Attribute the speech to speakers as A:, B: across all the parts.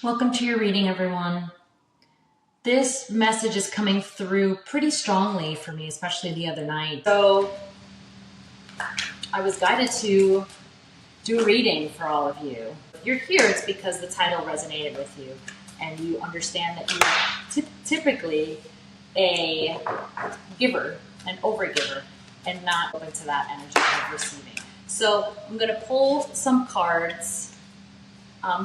A: Welcome to your reading, everyone. This message is coming through pretty strongly for me, especially the other night. So I was guided to do a reading for all of you. If you're here, it's because the title resonated with you and you understand that you're typically a giver, an overgiver, and not open to that energy of receiving. So I'm going to pull some cards.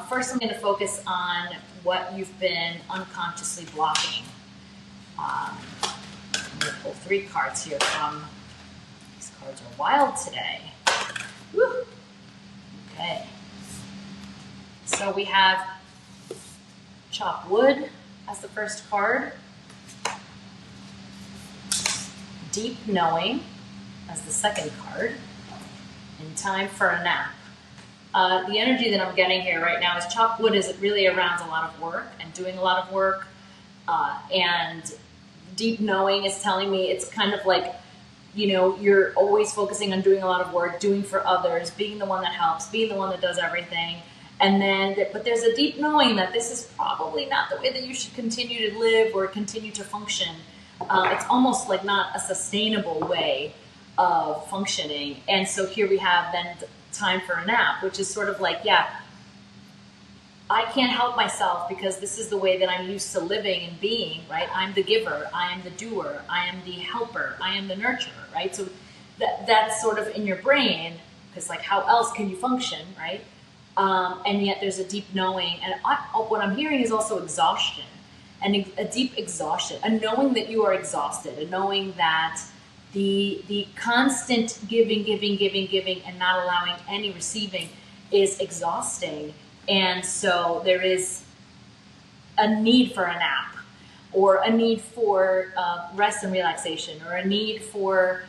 A: First, I'm going to focus on what you've been unconsciously blocking. I'm going to pull 3 cards here from, these cards are wild today. Woo. Okay. So we have Chop Wood as the first card. Deep Knowing as the second card. And Time for a Nap. The energy that I'm getting here right now is Chop Wood is really around a lot of work and doing a lot of work. And Deep Knowing is telling me it's kind of like, you know, you're always focusing on doing a lot of work, doing for others, being the one that helps, being the one that does everything. And then, but there's a deep knowing that this is probably not the way that you should continue to live or continue to function. It's almost like not a sustainable way of functioning. And so here we have then Time for a Nap, which is sort of like, yeah, I can't help myself because this is the way that I'm used to living and being, right? I'm the giver, I am the doer, I am the helper, I am the nurturer, right? So that's sort of in your brain, because like how else can you function, right? And yet there's a deep knowing, and what I'm hearing is also exhaustion, and a deep exhaustion, a knowing that you are exhausted, a knowing that the constant giving, and not allowing any receiving is exhausting. And so there is a need for a nap, or a need for rest and relaxation, or a need for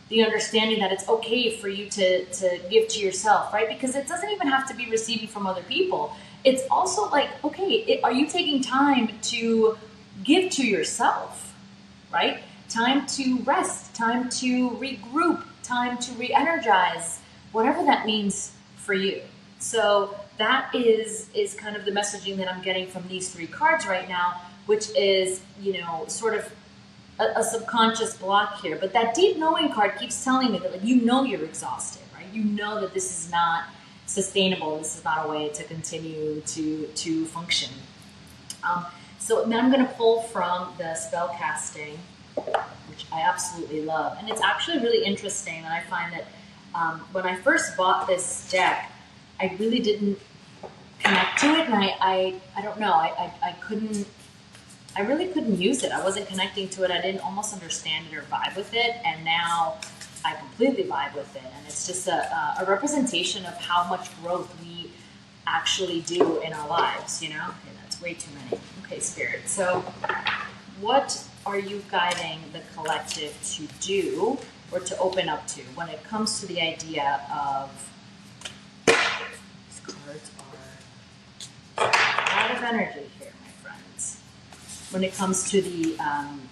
A: the understanding that it's okay for you to give to yourself, right? Because it doesn't even have to be receiving from other people. It's also like, okay, are you taking time to give to yourself, right? Time to rest, time to regroup, time to re-energize, whatever that means for you. So that is kind of the messaging that I'm getting from these 3 cards right now, which is, you know, sort of a subconscious block here. But that deep knowing card keeps telling me that, like, you know you're exhausted, right? You know that this is not sustainable. This is not a way to continue to function. So then I'm going to pull from the spell casting, which I absolutely love. And it's actually really interesting that I find that when I first bought this deck, I really didn't connect to it, and I don't know, I really couldn't use it. I wasn't connecting to it. I didn't almost understand it or vibe with it, and now I completely vibe with it. And it's just a representation of how much growth we actually do in our lives, you know? Okay, that's way too many. Okay, Spirit. So what are you guiding the collective to do or to open up to when it comes to the idea of, these cards are a lot of energy here, my friends. When it comes to the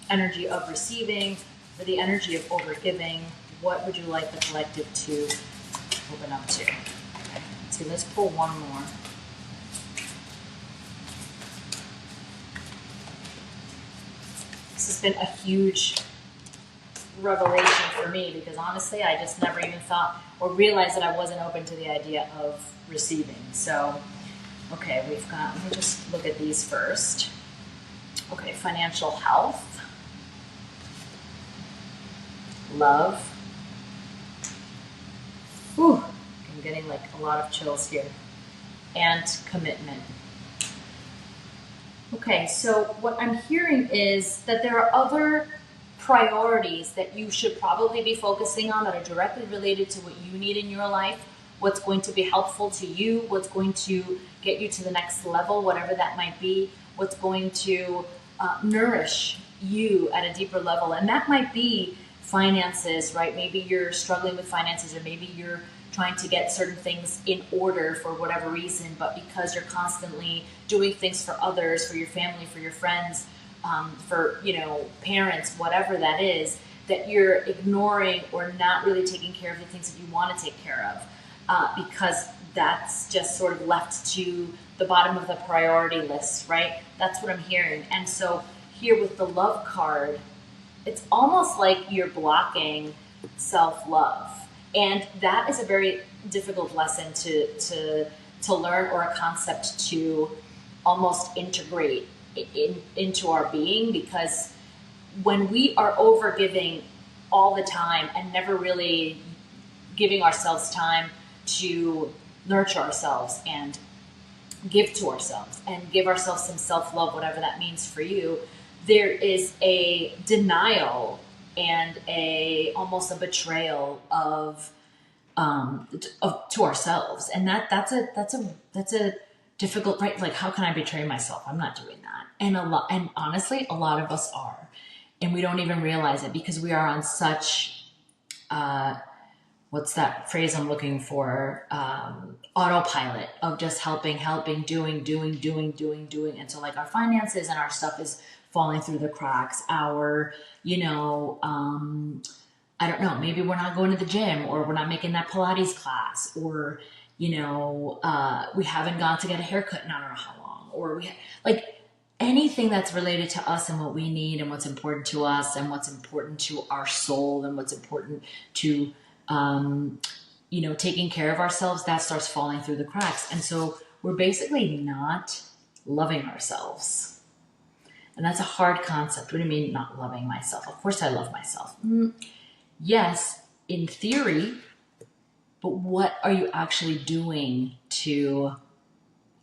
A: energy of receiving or the energy of overgiving, what would you like the collective to open up to? Okay, let's see, let's pull one more. This has been a huge revelation for me because honestly, I just never even thought or realized that I wasn't open to the idea of receiving. So, okay, we've got, let me just look at these first. Okay, financial health, love. Whew, I'm getting like a lot of chills here. And commitment. Okay, so what I'm hearing is that there are other priorities that you should probably be focusing on that are directly related to what you need in your life, what's going to be helpful to you, what's going to get you to the next level, whatever that might be, what's going to nourish you at a deeper level. And that might be finances, right? Maybe you're struggling with finances, or maybe you're trying to get certain things in order for whatever reason, but because you're constantly doing things for others, for your family, for your friends, for, you know, parents, whatever that is, that you're ignoring or not really taking care of the things that you want to take care of, because that's just sort of left to the bottom of the priority list, right? That's what I'm hearing. And so here with the love card, it's almost like you're blocking self-love. And that is a very difficult lesson to learn, or a concept to almost integrate into our being, because when we are over giving all the time and never really giving ourselves time to nurture ourselves and give to ourselves and give ourselves some self-love, whatever that means for you, there is a denial and almost a betrayal of to ourselves. And that's a difficult, right? Like, how can I betray myself? I'm not doing that. And honestly, a lot of us are, and we don't even realize it, because we are on such, what's that phrase I'm looking for? Autopilot of just helping, doing. And so like our finances and our stuff is falling through the cracks. Our, I don't know, maybe we're not going to the gym, or we're not making that Pilates class, or, we haven't gone to get a haircut in I don't know how long, or like anything that's related to us and what we need and what's important to us and what's important to our soul and what's important to, taking care of ourselves, that starts falling through the cracks. And so we're basically not loving ourselves. And that's a hard concept. What do you mean not loving myself? Of course I love myself. Yes, in theory, but what are you actually doing to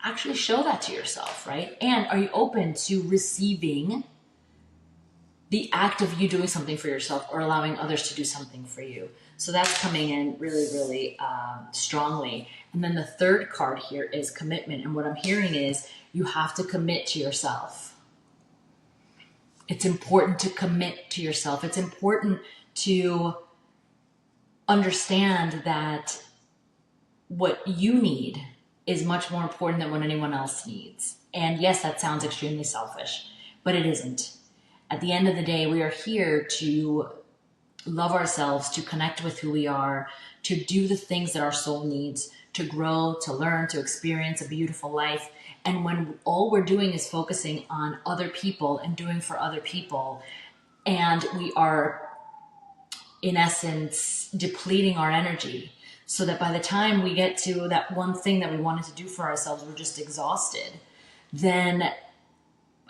A: actually show that to yourself, right? And are you open to receiving the act of you doing something for yourself, or allowing others to do something for you? So that's coming in really, really strongly. And then the third card here is commitment. And what I'm hearing is you have to commit to yourself. It's important to commit to yourself. It's important to understand that what you need is much more important than what anyone else needs. And yes, that sounds extremely selfish, but it isn't. At the end of the day, we are here to love ourselves, to connect with who we are, to do the things that our soul needs, to grow, to learn, to experience a beautiful life. And when all we're doing is focusing on other people and doing for other people, and we are, in essence, depleting our energy, so that by the time we get to that one thing that we wanted to do for ourselves, we're just exhausted, then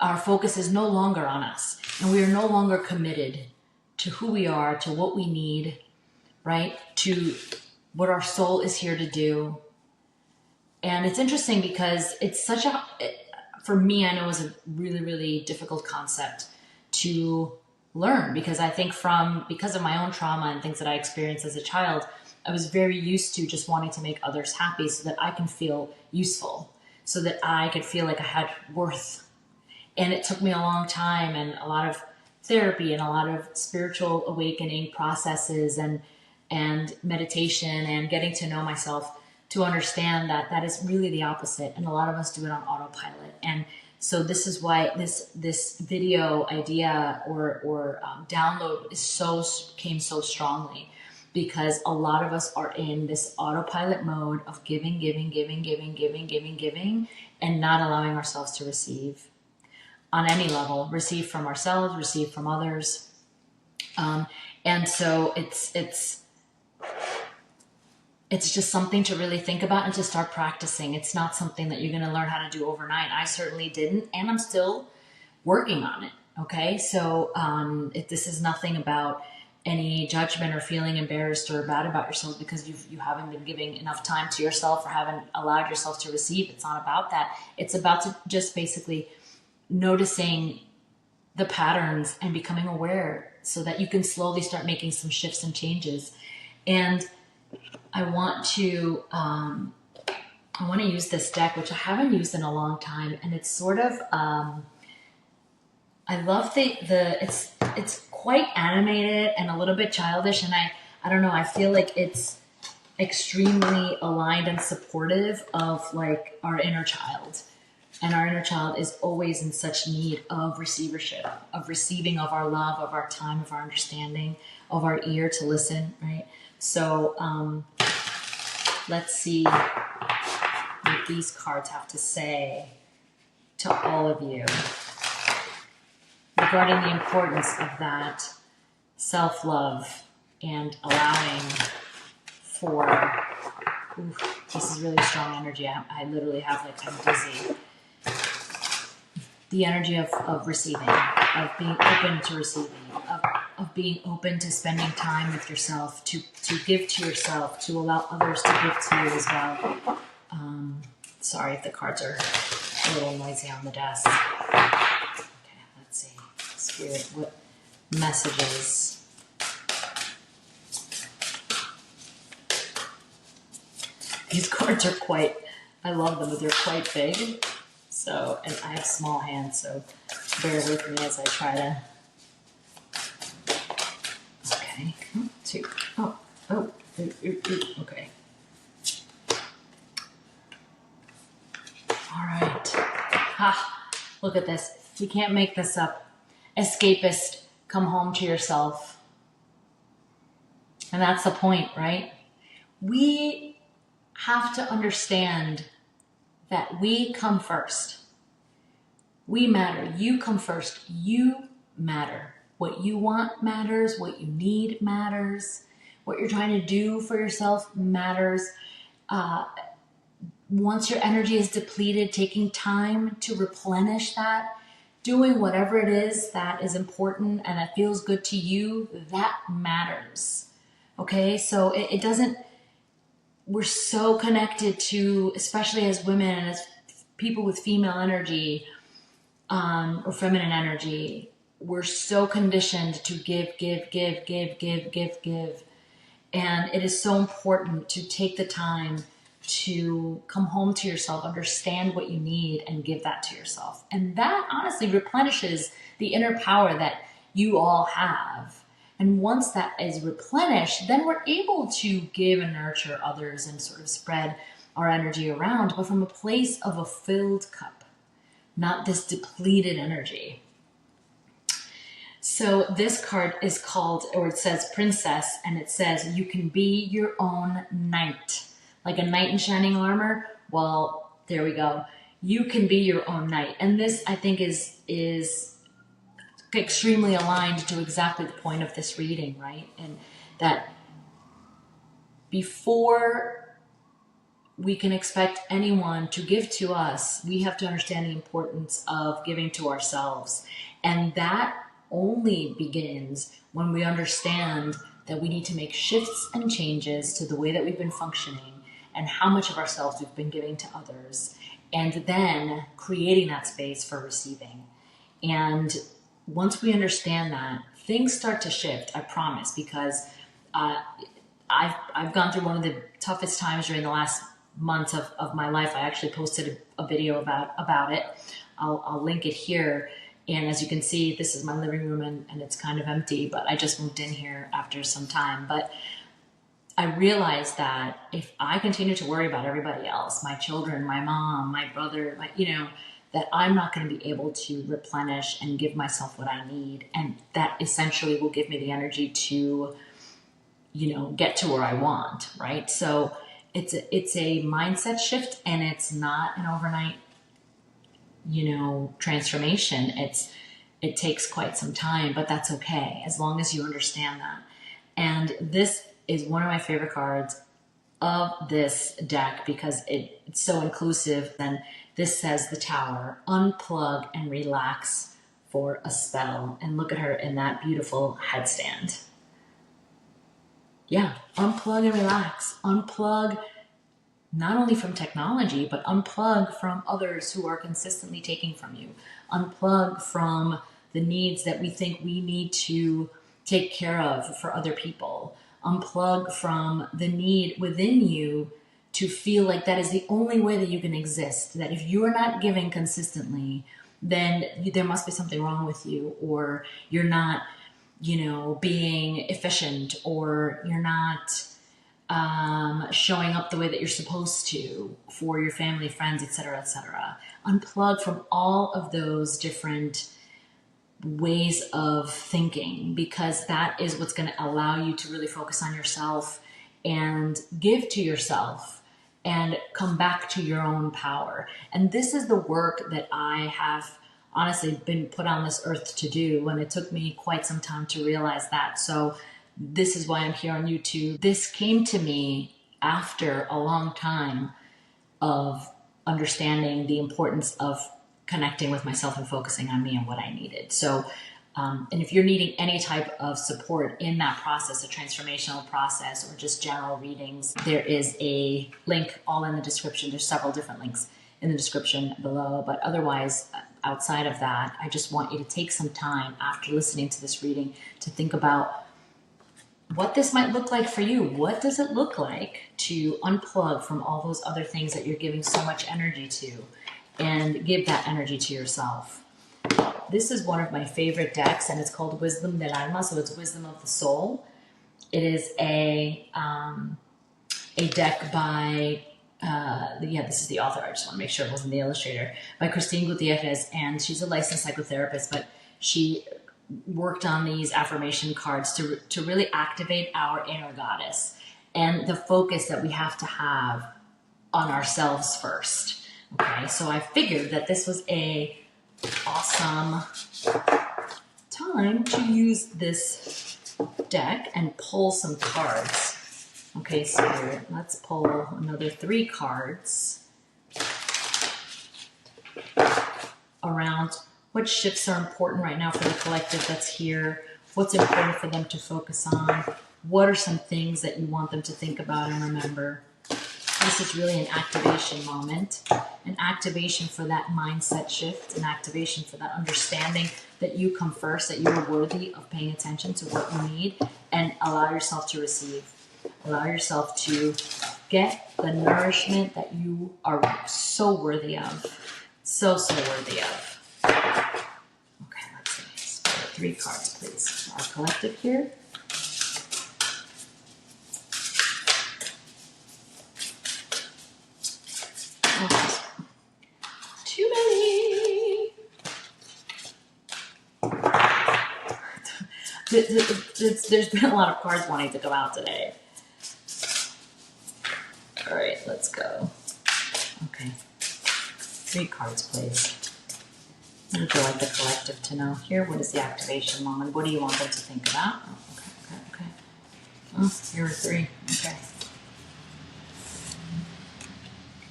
A: our focus is no longer on us, and we are no longer committed to who we are, to what we need, right? To what our soul is here to do. And it's interesting because it's such for me, I know it's a really, really difficult concept to learn, because I think because of my own trauma and things that I experienced as a child, I was very used to just wanting to make others happy so that I can feel useful, so that I could feel like I had worth. And it took me a long time and a lot of therapy and a lot of spiritual awakening processes and meditation and getting to know myself to understand that that is really the opposite. And a lot of us do it on autopilot. And so this is why this video idea or download came so strongly, because a lot of us are in this autopilot mode of giving, and not allowing ourselves to receive on any level, receive from ourselves, receive from others. And so it's just something to really think about and to start practicing. It's not something that you're going to learn how to do overnight. I certainly didn't, and I'm still working on it. Okay. So, this is nothing about any judgment or feeling embarrassed or bad about yourself because you haven't been giving enough time to yourself or haven't allowed yourself to receive. It's not about that. It's about to just basically noticing the patterns and becoming aware so that you can slowly start making some shifts and changes. And I want to use this deck, which I haven't used in a long time. And it's sort of, I love it's quite animated and a little bit childish. And I don't know, I feel like it's extremely aligned and supportive of like our inner child. And our inner child is always in such need of receivership, of receiving of our love, of our time, of our understanding, of our ear to listen, right? So let's see what these cards have to say to all of you regarding the importance of that self-love and allowing for, oof, this is really strong energy. I literally have like, I'm dizzy. The energy of receiving, of being open to receiving, of being open to spending time with yourself, to give to yourself, to allow others to give to you as well. Sorry if the cards are a little noisy on the desk. Okay, let's see. Spirit, what messages? These cards are quite, I love them, but they're quite big. So, and I have small hands, so bear with me as I try to. Okay, 2. Okay. All right. Ha! Look at this. You can't make this up. Escapist, come home to yourself. And that's the point, right? We have to understand that we come first. We matter. You come first. You matter. What you want matters. What you need matters. What you're trying to do for yourself matters. Once your energy is depleted, taking time to replenish that, doing whatever it is that is important and that feels good to you, that matters. Okay? So it doesn't, we're so connected to, especially as women and as people with female energy or feminine energy, we're so conditioned to give. And it is so important to take the time to come home to yourself, understand what you need, and give that to yourself. And that honestly replenishes the inner power that you all have. And once that is replenished, then we're able to give and nurture others and sort of spread our energy around, but from a place of a filled cup, not this depleted energy. So this card is called, or it says Princess, and it says you can be your own knight. Like a knight in shining armor. Well, there we go. You can be your own knight. And this, I think, is extremely aligned to exactly the point of this reading, right? And that before we can expect anyone to give to us, we have to understand the importance of giving to ourselves. And that only begins when we understand that we need to make shifts and changes to the way that we've been functioning and how much of ourselves we've been giving to others, and then creating that space for receiving. And once we understand that, things start to shift, I promise, because I've gone through one of the toughest times during the last months of my life. I actually posted a video about it. I'll link it here. And as you can see, this is my living room and it's kind of empty, but I just moved in here after some time. But I realized that if I continue to worry about everybody else, my children, my mom, my brother, that I'm not going to be able to replenish and give myself what I need. And that essentially will give me the energy to, get to where I want, right? So it's a mindset shift, and it's not an overnight, transformation. It takes quite some time, but that's okay as long as you understand that. And this is one of my favorite cards of this deck because it's so inclusive. And this says the Tower, unplug and relax for a spell. And look at her in that beautiful headstand. Yeah, unplug and relax. Unplug not only from technology, but unplug from others who are consistently taking from you. Unplug from the needs that we think we need to take care of for other people. Unplug from the need within you to feel like that is the only way that you can exist. That if you're not giving consistently, then there must be something wrong with you, or you're not, being efficient, or you're not showing up the way that you're supposed to for your family, friends, etc., etc. Unplug from all of those different ways of thinking, because that is what's going to allow you to really focus on yourself and give to yourself and come back to your own power. And this is the work that I have honestly been put on this earth to do, and it took me quite some time to realize that. So this is why I'm here on YouTube. This came to me after a long time of understanding the importance of connecting with myself and focusing on me and what I needed. So, and if you're needing any type of support in that process, a transformational process, or just general readings, there is a link all in the description. There's several different links in the description below, but otherwise, outside of that, I just want you to take some time after listening to this reading to think about what this might look like for you. What does it look like to unplug from all those other things that you're giving so much energy to and give that energy to yourself? This is one of my favorite decks, and it's called Wisdom del Alma, so it's Wisdom of the Soul. It is a deck by, this is the author. I just want to make sure it wasn't the illustrator, by Christine Gutierrez, and she's a licensed psychotherapist, but she worked on these affirmation cards to really activate our inner goddess and the focus that we have to have on ourselves first. Okay, so I figured that this was a awesome time to use this deck and pull some cards. Okay, so let's pull another 3 cards around what shifts are important right now for the collective that's here, what's important for them to focus on, what are some things that you want them to think about and remember. This is really an activation moment, an activation for that mindset shift, an activation for that understanding that you come first, that you are worthy of paying attention to what you need, and allow yourself to receive. Allow yourself to get the nourishment that you are so worthy of. So worthy of. Okay, let's see. Spare 3 cards, please. Our collective here. Too many. There's been a lot of cards wanting to go out today. All right, let's go. Okay. 3 cards, please. What would you like the collective to know here? What is the activation moment? What do you want them to think about? Oh, okay. Oh, here are 3. Okay.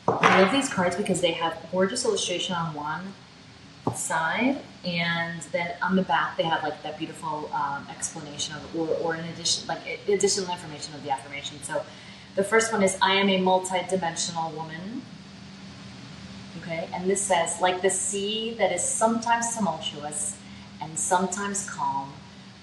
A: I love these cards because they have gorgeous illustration on one side, and then on the back they have like that beautiful explanation of, or in addition, like additional information of the affirmation. So the first one is, I am a multi-dimensional woman. Okay, and this says, like the sea that is sometimes tumultuous and sometimes calm,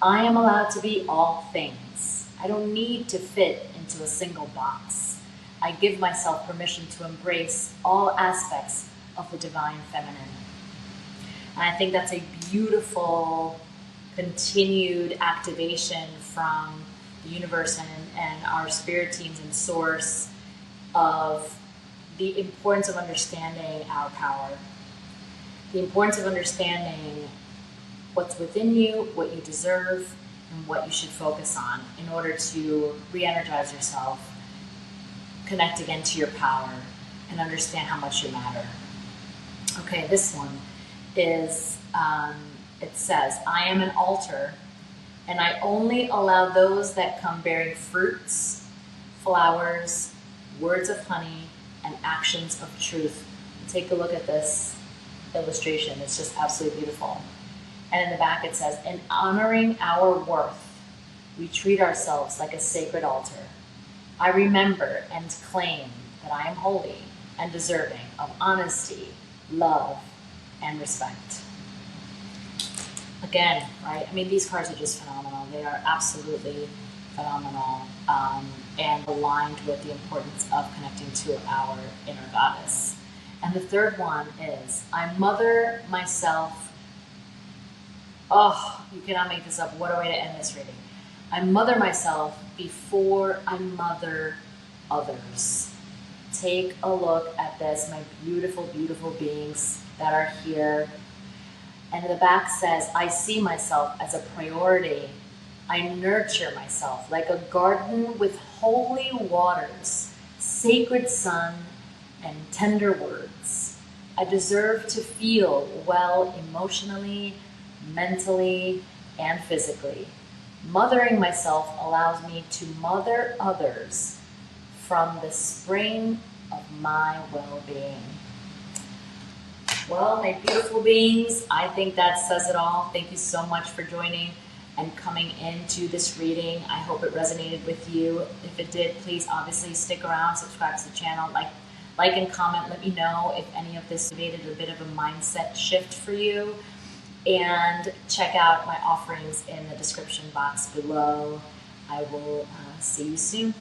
A: I am allowed to be all things. I don't need to fit into a single box. I give myself permission to embrace all aspects of the divine feminine. And I think that's a beautiful continued activation from the universe and our spirit teams and source of the importance of understanding our power, the importance of understanding what's within you, what you deserve, and what you should focus on in order to re-energize yourself, connect again to your power, and understand how much you matter. Okay, this one is, it says, I am an altar, and I only allow those that come bearing fruits, flowers, words of honey, and actions of truth. Take a look at this illustration. It's just absolutely beautiful. And in the back it says, in honoring our worth, we treat ourselves like a sacred altar. I remember and claim that I am holy and deserving of honesty, love, and respect. Again, right? I mean, these cards are just phenomenal. They are absolutely phenomenal, and aligned with the importance of connecting to our inner goddess. And the third one is, I mother myself. Oh, you cannot make this up. What a way to end this reading. I mother myself before I mother others. Take a look at this, my beautiful, beautiful beings that are here. And the back says, I see myself as a priority. I nurture myself like a garden with holy waters, sacred sun, and tender words. I deserve to feel well emotionally, mentally, and physically. Mothering myself allows me to mother others from the spring of my well-being. Well, my beautiful beings, I think that says it all. Thank you so much for joining and coming into this reading. I hope it resonated with you. If it did, please obviously stick around, subscribe to the channel, like and comment. Let me know if any of this created a bit of a mindset shift for you. And check out my offerings in the description box below. I will see you soon.